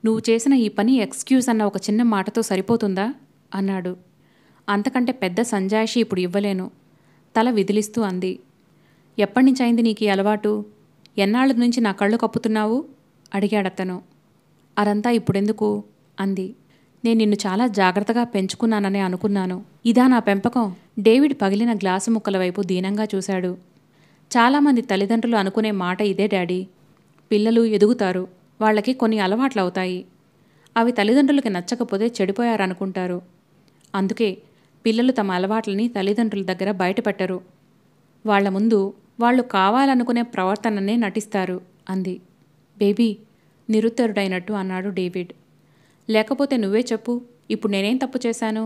నువ్వు చేసిన ఈ పని ఎక్స్క్యూజ్ అన్న ఒక చిన్న మాటతో సరిపోతుందా అన్నాడు. అంతకంటే పెద్ద సంజాయిషి ఇప్పుడు ఇవ్వలేను తల విదిలిస్తూ అంది. ఎప్పటినుంచైంది నీకు ఈ అలవాటు? ఎన్నాళ్ళ నుంచి నా కళ్ళు కప్పుతున్నావు అడిగాడతను. అదంతా ఇప్పుడెందుకు అంది. నేను నిన్ను చాలా జాగ్రత్తగా పెంచుకున్నాననే అనుకున్నాను. ఇదా నా పెంపకం? డేవిడ్ పగిలిన గ్లాసు ముక్కల వైపు దీనంగా చూశాడు. చాలామంది తల్లిదండ్రులు అనుకునే మాట ఇదే డాడీ. పిల్లలు ఎదుగుతారు, వాళ్ళకి కొన్ని అలవాట్లు అవుతాయి. అవి తల్లిదండ్రులకి నచ్చకపోతే చెడిపోయారనుకుంటారు. అందుకే పిల్లలు తమ అలవాట్లని తల్లిదండ్రుల దగ్గర బయటపెట్టరు. వాళ్ల ముందు వాళ్ళు కావాలనుకునే ప్రవర్తననే నటిస్తారు అంది. బేబీ, నిరుత్తరుడైనట్టు అన్నాడు డేవిడ్. లేకపోతే నువ్వే చెప్పు, ఇప్పుడు నేనేం తప్పు చేశాను?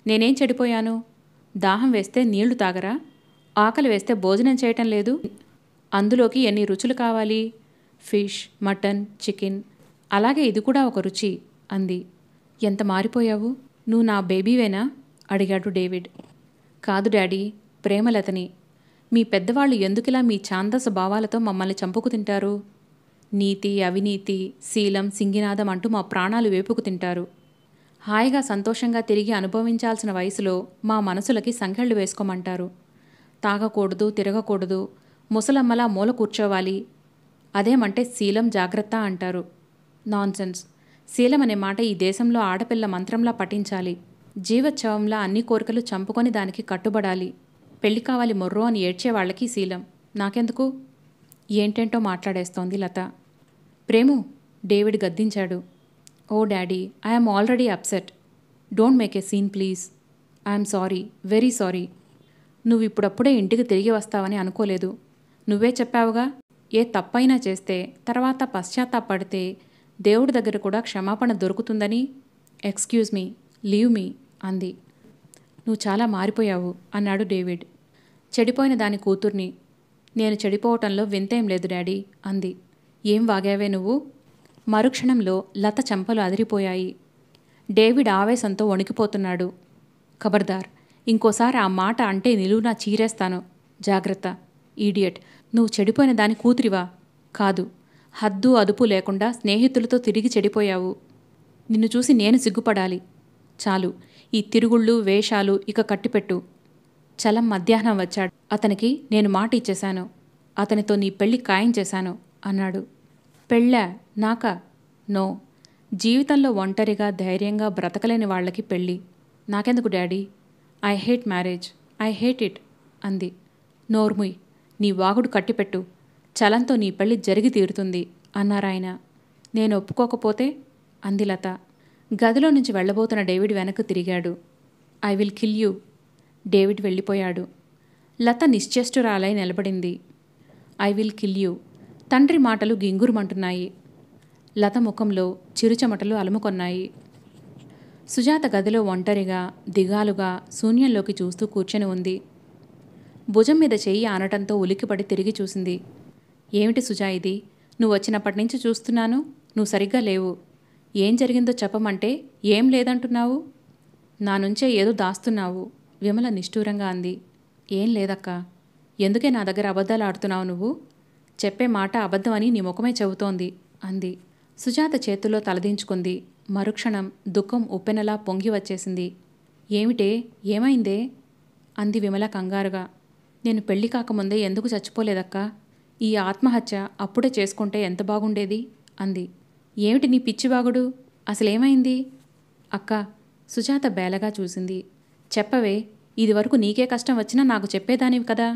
నేనేం చెడిపోయాను? దాహం వేస్తే నీళ్లు తాగరా? ఆకలి వేస్తే భోజనం చేయటం లేదు? అందులోకి ఎన్ని రుచులు కావాలి? ఫిష్, మటన్, చికెన్, అలాగే ఇది కూడా ఒక రుచి అంది. ఎంత మారిపోయావు? నువ్వు నా బేబీవేనా అడిగాడు డేవిడ్. కాదు డాడీ, ప్రేమలతని. మీ పెద్దవాళ్ళు ఎందుకిలా మీ ఛాందస భావాలతో మమ్మల్ని చంపుకు తింటారు? నీతి, అవినీతి, శీలం, సింగినాదం అంటూ మా ప్రాణాలు వేపుకు తింటారు. హాయిగా సంతోషంగా తిరిగి అనుభవించాల్సిన వయసులో మా మనసులకి సంకెళ్ళు వేసుకోమంటారు. తాగకూడదు, తిరగకూడదు, ముసలమ్మలా మూల కూర్చోవాలి. అదేమంటే శీలం, జాగ్రత్త అంటారు. నాన్సెన్స్. శీలం అనే మాట ఈ దేశంలో ఆడపిల్ల మంత్రంలా పఠించాలి. జీవోత్సవంలా అన్ని కోరికలు చంపుకొని దానికి కట్టుబడాలి. పెళ్లి కావాలి మొర్రో అని ఏడ్చేవాళ్లకి శీలం. నాకెందుకు? ఏంటేంటో మాట్లాడేస్తోంది లత. ప్రేము, డేవిడ్ గద్దించాడు. Oh daddy, I'm already upset. Don't make a scene please. I'm sorry, very sorry. నువ్వు ఇప్పుడప్పుడే ఇంటికి తిరిగి వస్తావని అనుకోలేదు. నువ్వే చెప్పావుగా, ఏ తప్పైనా చేస్తే తర్వాత పశ్చాత్తాపడితే దేవుడి దగ్గర కూడా క్షమాపణ దొరుకుతుందని. ఎక్స్క్యూజ్ మీ, లీవ్ మీ అంది. నువ్వు చాలా మారిపోయావు అన్నాడు డేవిడ్. చెడిపోయిన దాని కూతుర్ని. నేను చెడిపోవటంలో వింతేం లేదు డాడీ అంది. ఏం వాగావే నువ్వు? మరుక్షణంలో లత చెంపలు అదిరిపోయాయి. డేవిడ్ ఆవేశంతో వణికిపోతున్నాడు. ఖబర్దార్, ఇంకోసారి ఆ మాట అంటే నిలువునా చీరేస్తాను. జాగ్రత్త. ఈడియట్, నువ్వు చెడిపోయిన దాని కూతురివా? కాదు, హద్దు అదుపు లేకుండా స్నేహితులతో తిరిగి చెడిపోయావు. నిన్ను చూసి నేను సిగ్గుపడాలి. చాలు, ఈ తిరుగుళ్ళు, వేషాలు ఇక కట్టిపెట్టు. చలం మధ్యాహ్నం వచ్చాడు. అతనికి నేను మాట ఇచ్చేశాను. అతనితో నీ పెళ్లి ఖాయం చేశాను అన్నాడు. పెళ్ళా? నాకా? నో. జీవితంలో ఒంటరిగా ధైర్యంగా బ్రతకలేని వాళ్ళకి పెళ్ళి. నాకెందుకు daddy? I hate marriage, I hate it అంది. నోర్ముయ్, నీ వాగుడు కట్టిపెట్టు. చలంతో నీ పెళ్లి జరిగి తీరుతుంది అన్నారాయన. నేను ఒప్పుకోకపోతే అంది లత. గదిలో నుంచి వెళ్ళబోతున్న డేవిడ్ వెనక్కు తిరిగాడు. I will kill you. David వెళ్ళిపోయాడు. లత నిశ్చేష్టురాలై నిలబడింది. I will kill you. తండ్రి మాటలు గింగురుమంటున్నాయి. లత ముఖంలో చిరుచెమటలు అలుముకొన్నాయి. సుజాత గదిలో ఒంటరిగా, దిగాలుగా, శూన్యంలోకి చూస్తూ కూర్చొని ఉంది. భుజం మీద చెయ్యి ఆనటంతో ఉలిక్కిపడి తిరిగి చూసింది. ఏమిటి సుజా ఇది? నువ్వు వచ్చినప్పటి నుంచి చూస్తున్నాను. నువ్వు సరిగ్గా లేవు. ఏం జరిగిందో చెప్పమంటే ఏం లేదంటున్నావు? నా నుంచే ఏదో దాస్తున్నావు విమల నిష్ఠూరంగా అంది. ఏం లేదక్కా. ఎందుకే నా దగ్గర అబద్ధాలు ఆడుతున్నావు నువ్వు? చెప్పే మాట అబద్ధమని నీ ముఖమే చెబుతోంది అంది. సుజాత చేతుల్లో తలదించుకుంది. మరుక్షణం దుఃఖం ఉప్పెనలా పొంగి వచ్చేసింది. ఏమిటే, ఏమైందే అంది విమల కంగారుగా. నేను పెళ్లి కాకముందే ఎందుకు చచ్చిపోలేదక్కా? ఈ ఆత్మహత్య అప్పుడే చేసుకుంటే ఎంత బాగుండేది అంది. ఏమిటి నీ పిచ్చివాగుడు? అసలేమైంది? అక్క, సుజాత బేలగా చూసింది. చెప్పవే, ఇదివరకు నీకే కష్టం వచ్చినా నాకు చెప్పేదానివి కదా.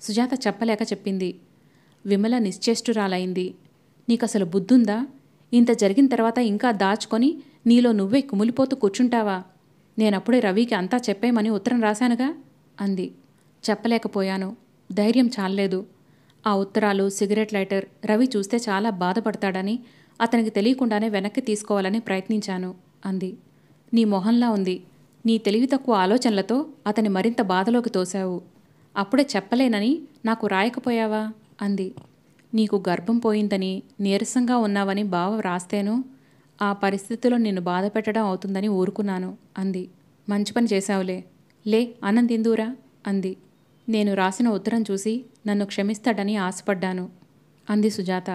సుజాత చెప్పలేక చెప్పింది. విమల నిశ్చేష్టురాలైంది. నీకసలు బుద్ధుందా? ఇంత జరిగిన తర్వాత ఇంకా దాచుకొని నీలో నువ్వే కుమిలిపోతూ కూర్చుంటావా? నేనప్పుడే రవికి అంతా చెప్పేమని ఉత్తరం రాశానుగా అంది. చెప్పలేకపోయాను. ధైర్యం చాలలేదు. ఆ ఉత్తరాలు, సిగరెట్ లైటర్ రవి చూస్తే చాలా బాధపడతాడని అతనికి తెలియకుండానే వెనక్కి తీసుకోవాలని ప్రయత్నించాను అంది. నీ మొహంలా ఉంది. నీ తెలివి తక్కువ ఆలోచనలతో అతని మరింత బాధలోకి తోశావు. అప్పుడే చెప్పలేనని నాకు రాయకపోయావా అంది. నీకు గర్భం పోయిందని నీరసంగా ఉన్నావని బావ వ్రాస్తేను ఆ పరిస్థితిలో నిన్ను బాధ పెట్టడం అవుతుందని ఊరుకున్నాను అంది. మంచి పని చేశావులే. లే అన్నం తిందురా అంది. నేను రాసిన ఉత్తరం చూసి నన్ను క్షమిస్తాడని ఆశపడ్డాను అంది సుజాత.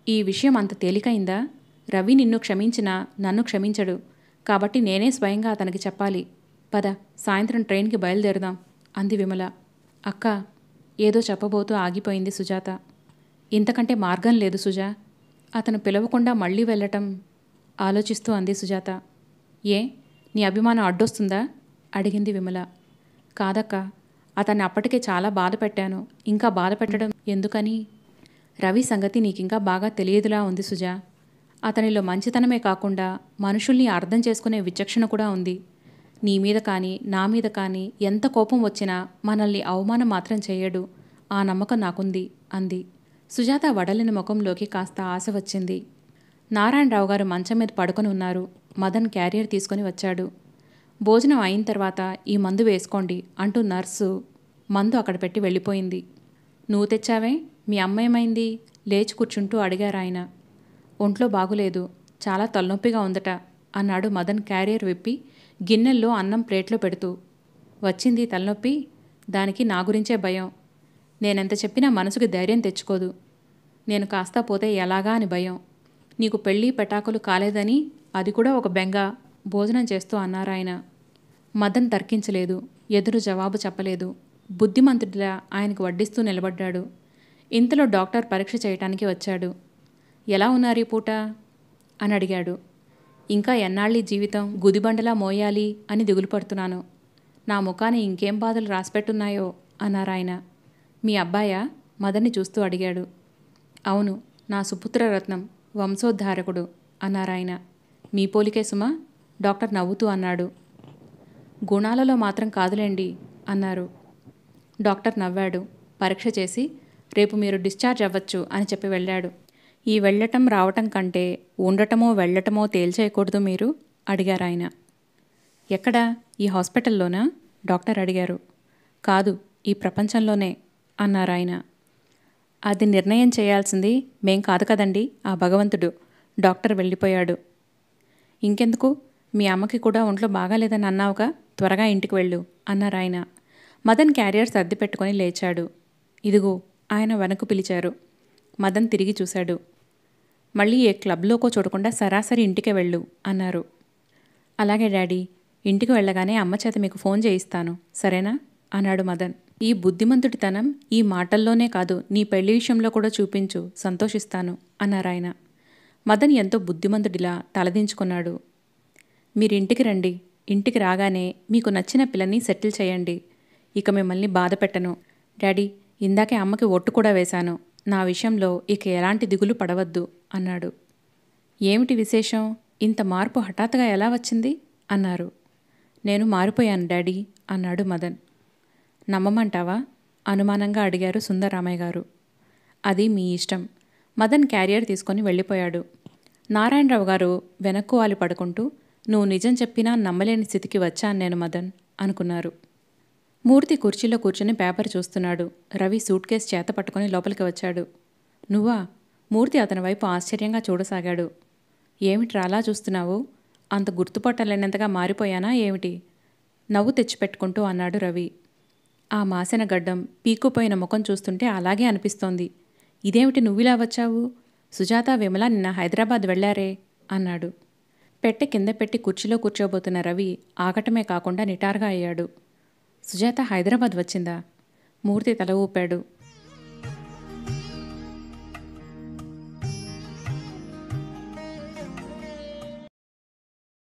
ఈ విషయం అంత తేలికైందా? రవి నిన్ను క్షమించినా నన్ను క్షమించడు. కాబట్టి నేనే స్వయంగా అతనికి చెప్పాలి. పద, సాయంత్రం ట్రైన్కి బయలుదేరుదాం అంది విమల. అక్క, ఏదో చెప్పబోతూ ఆగిపోయింది సుజాత. ఇంతకంటే మార్గం లేదు సుజా. అతను పిలవకుండా మళ్ళీ వెళ్ళటం ఆలోచిస్తూ అంది సుజాత. ఏ, నీ అభిమానం అడ్డొస్తుందా అడిగింది విమల. కాదక్క, అతన్ని అప్పటికే చాలా బాధ పెట్టాను. ఇంకా బాధ పెట్టడం ఎందుకని? రవి సంగతి నీకింకా బాగా తెలియదులా ఉంది సుజా. అతనిలో మంచితనమే కాకుండా మనుషుల్ని అర్థం చేసుకునే విచక్షణ కూడా ఉంది. నీ మీద కానీ నా మీద కానీ ఎంత కోపం వచ్చినా మనల్ని అవమానం మాత్రం చేయడు. ఆ నమ్మకం నాకుంది అంది. సుజాత వడలిన ముఖంలోకి కాస్త ఆశ వచ్చింది. నారాయణరావు గారు మంచం మీద పడుకొని ఉన్నారు. మదన్ క్యారియర్ తీసుకొని వచ్చాడు. భోజనం అయిన తర్వాత ఈ మందు వేసుకోండి అంటూ నర్సు మందు అక్కడ పెట్టి వెళ్ళిపోయింది. నువ్వు తెచ్చావే, మీ అమ్మ ఏమైంది? లేచి కూర్చుంటూ అడిగారాయన. ఒంట్లో బాగులేదు, చాలా తలనొప్పిగా ఉందట అన్నాడు మదన్ క్యారియర్ విప్పి గిన్నెల్లో అన్నం ప్లేట్లో పెడుతూ. వచ్చింది తలనొప్పి, దానికి నా గురించే భయం. నేనెంత చెప్పినా మనసుకి ధైర్యం తెచ్చుకోదు. నేను కాస్తా పోతే ఎలాగా అని భయం. నీకు పెళ్ళి పెటాకులు కాలేదని అది కూడా ఒక బెంగ భోజనం చేస్తూ అన్నారాయన. మదన్ తర్కించలేదు, ఎదురు జవాబు చెప్పలేదు. బుద్ధిమంతుడిలా ఆయనకు వడ్డిస్తూ నిలబడ్డాడు. ఇంతలో డాక్టర్ పరీక్ష చేయటానికి వచ్చాడు. ఎలా ఉన్నారు ఈ పూట అని అడిగాడు. ఇంకా ఎన్నాళ్ళీ జీవితం గుదిబండలా మోయాలి అని దిగులు పడుతున్నాను. నా ముఖాన్ని ఇంకేం బాధలు రాసిపెట్టున్నాయో అన్నారాయన. మీ అబ్బాయా? మదన్ని చూస్తూ అడిగాడు. అవును, నా సుపుత్రరత్నం, వంశోద్ధారకుడు అన్నారాయన. మీ పోలికే సుమా? డాక్టర్ నవ్వుతూ అన్నాడు. గుణాలలో మాత్రం కాదులేండి అన్నారు. డాక్టర్ నవ్వాడు. పరీక్ష చేసి రేపు మీరు డిశ్చార్జ్ అవ్వచ్చు అని చెప్పి వెళ్ళాడు. ఈ వెళ్ళటం రావటం కంటే ఉండటమో వెళ్ళటమో తేల్చేయకూడదు మీరు అడిగారాయన. ఎక్కడా? ఈ హాస్పిటల్లోనా డాక్టర్ అడిగారు. కాదు, ఈ ప్రపంచంలోనే అన్నారాయన. అది నిర్ణయం చేయాల్సింది మేం కాదు కదండి, ఆ భగవంతుడు. డాక్టర్ వెళ్ళిపోయాడు. ఇంకెందుకు, మీ అమ్మకి కూడా ఒంట్లో బాగాలేదని అన్నావుగా, త్వరగా ఇంటికి వెళ్ళు అన్నారాయన. మదన్ క్యారియర్ సర్ది పెట్టుకొని లేచాడు. ఇదిగో ఆయన వెనక్కు పిలిచారు. మదన్ తిరిగి చూశాడు. మళ్ళీ ఏ క్లబ్లోకో చూడకుండా సరాసరి ఇంటికే వెళ్ళు అన్నారు. అలాగే డాడీ, ఇంటికి వెళ్ళగానే అమ్మ చేత మీకు ఫోన్ చేయిస్తాను, సరేనా అన్నాడు మదన్. ఈ బుద్ధిమంతుడితనం ఈ మాటల్లోనే కాదు, నీ పెళ్లి విషయంలో కూడా చూపించు, సంతోషిస్తాను అన్నారాయన. మదన్ ఎంతో బుద్ధిమంతుడిలా తలదించుకున్నాడు. మీరింటికి రండి, ఇంటికి రాగానే మీకు నచ్చిన పిల్లని సెటిల్ చేయండి. ఇక మిమ్మల్ని బాధ పెట్టను. డాడీ, ఇందాకే అమ్మకి ఒట్టు కూడా వేశాను. నా విషయంలో ఇక ఎలాంటి దిగులు పడవద్దు అన్నాడు. ఏమిటి విశేషం? ఇంత మార్పు హఠాత్తుగా ఎలా వచ్చింది అన్నారు. నేను మారిపోయాను డాడీ అన్నాడు మదన్. నమ్మమంటావా అనుమానంగా అడిగారు సుందరరామయ్య గారు. అది మీ ఇష్టం. మదన్ క్యారియర్ తీసుకొని వెళ్ళిపోయాడు. నారాయణరావు గారు వెనక్కు వాలి పడుకుంటూ, నువ్వు నిజం చెప్పినా నమ్మలేని స్థితికి వచ్చాను నేను మదన్ అనుకున్నారు. మూర్తి కుర్చీలో కూర్చుని పేపర్ చూస్తున్నాడు. రవి సూట్ కేస్ చేత పట్టుకొని లోపలికి వచ్చాడు. నువ్వా? మూర్తి అతని వైపు ఆశ్చర్యంగా చూడసాగాడు. ఏమిట్రా అలా చూస్తున్నావు? అంత గుర్తుపట్టలేనంతగా మారిపోయానా ఏమిటి? నవ్వు తెచ్చిపెట్టుకుంటూ అన్నాడు రవి. ఆ మాసిన గడ్డం, పీక్కుపోయిన ముఖం చూస్తుంటే అలాగే అనిపిస్తోంది. ఇదేమిటి నువ్విలా వచ్చావు? సుజాత, విమల నిన్న హైదరాబాద్ వెళ్లారే అన్నాడు. పెట్టె కింద పెట్టి కుర్చీలో కూర్చోబోతున్న రవి ఆగటమే కాకుండా నిటారుగా అయ్యాడు. సుజాత హైదరాబాద్ వచ్చిందా? మూర్తి తల ఊపాడు.